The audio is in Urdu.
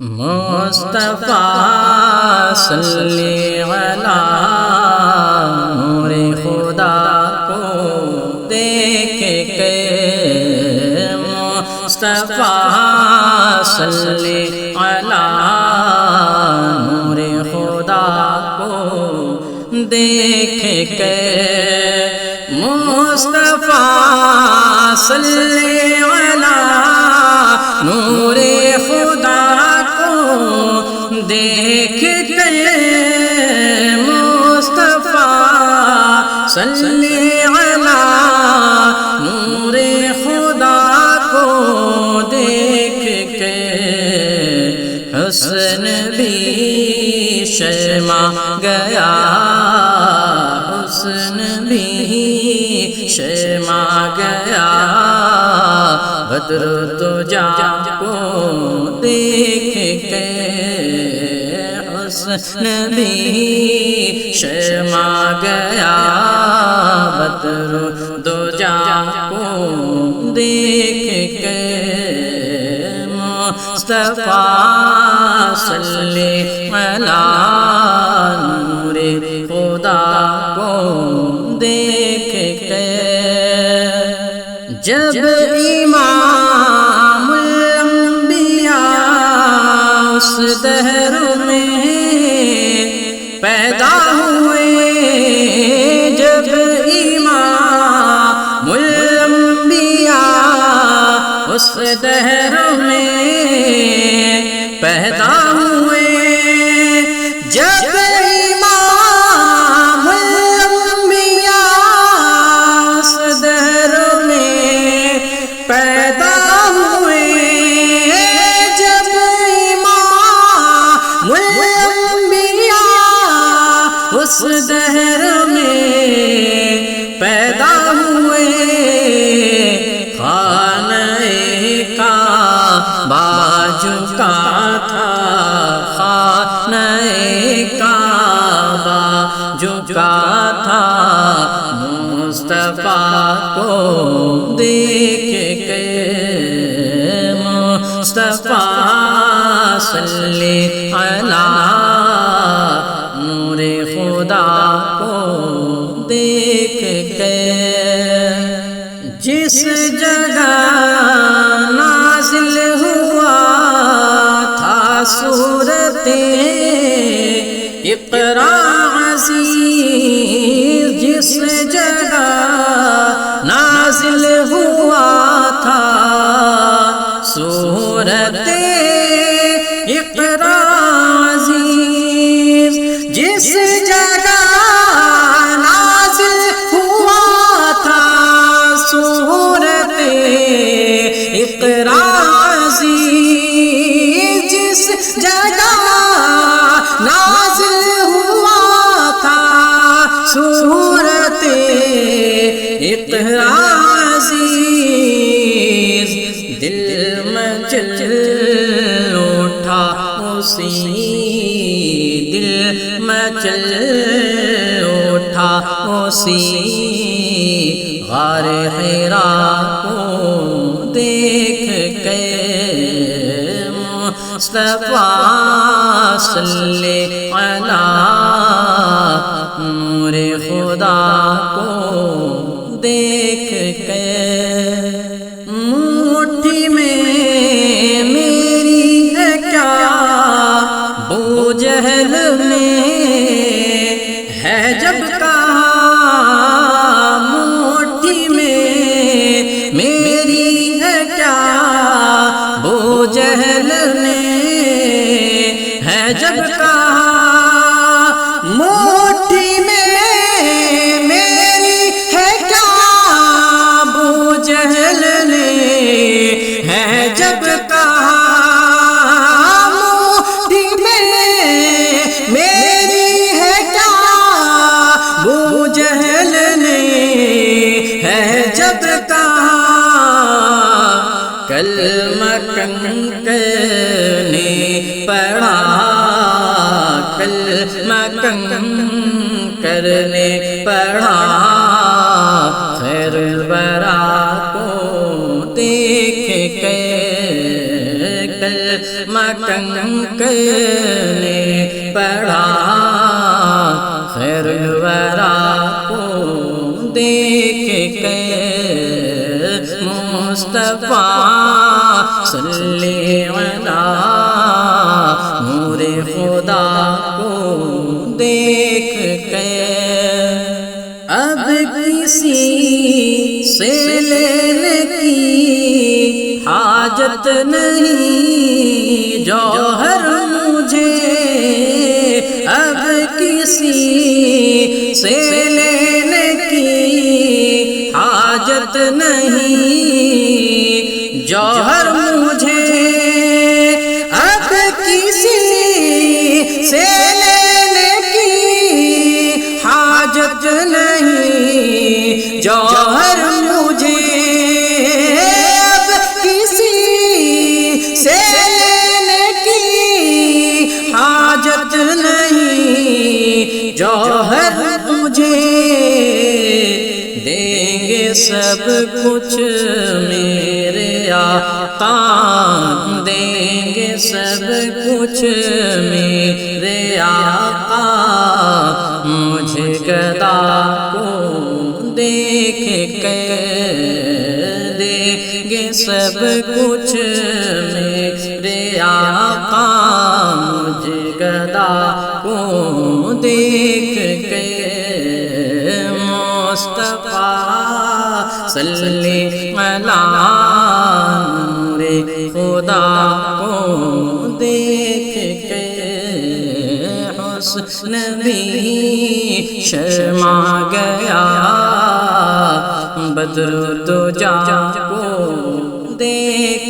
مصطفیٰ صلی علی نور خدا کو دیکھ کے، مصطفیٰ صلی علی نور خدا کو دیکھ کے، مصطفیٰ صلی علی نور خدا دیکھ کے، مصطفیٰ صلی علی نور خدا کو دیکھ کے، حسن بھی شرما گیا، حسن بھی شرما گیا، بدر دجا کو دیکھ کے، حسن بھی شرما گیا، بدر دجا کو دیکھ کے، مصطفیٰ صلی علی نور خدا کو دیکھ کے، جب امام الانبیاء اس دہر میں پیدا ہوئے، جب امام الانبیاء اس دہر میں پیدا ہوئے، جب امام الانبیاء اس دہر میں پیدا ہوئے، جب امام الانبیاء اس دہر میں پیدا ہوئے، خانہ کعبہ جھکا تھا، خانہ کعبہ جھکا تھا، مصطفیٰ کو دیکھ کے، مصطفیٰ صلی علی نور خدا کو دیکھ کے، جس جگہ نازل ہوا تھا سورۃ اقرا عزیز، جس جگہ نازل ہوا تھا سورۃ اقرا عزیز، جس جگہ نازل ہوا تھا سورۃ اقرا عزیز، جس جگہ نازل ہوا تھا سورۃ اقرا عزیز، دل مچل اٹھا اسی، دل مچل اٹھا اسی غار حرا کو دیکھ کے، مصطفیٰ صلی علی نور خدا کو دیکھ کے، مٹھی میں میری ہے کیا بو جہل میں ہے جب کہا، مٹھی میں میری ہے کیا بو جہل نے ہے جب کہا، مٹھی میں میری ہے کیا بو جہل نے ہے جب کہا، مٹھی میں میری ہے کیا بو جہل نے ہے جب کہا، کلمہ کنکنے پڑھا، کلمہ کنکنے پڑھا، خیر الورا کو دیکھ کے، کلمہ مٹنکر نے پڑھا خیر الورا کو دیکھ کر مصطفیٰ صلی علی نور خدا کو دیکھ کر اب کسی سے لینے کی حاجت نہیں جوہر مجھے اب کسی سے لینے کی حاجت نہیں جوہر مجھے اب کسی سے لینے کی حاجت نہیں جوہر مجھے اب کسی سے لینے کی حاجت نہیں جوہر مجھے دیں گے سب کچھ میرے آقا دیں گے سب کچھ میرے آقا مجھے گدا کو دیکھ کر دیں گے سب کچھ میرے آقا مجھے گدا کو دیکھ کر مصطفیٰ صلی علی نور خدا کو دیکھ کے حسن بھی شرما گیا بدر الدجا کو دیکھ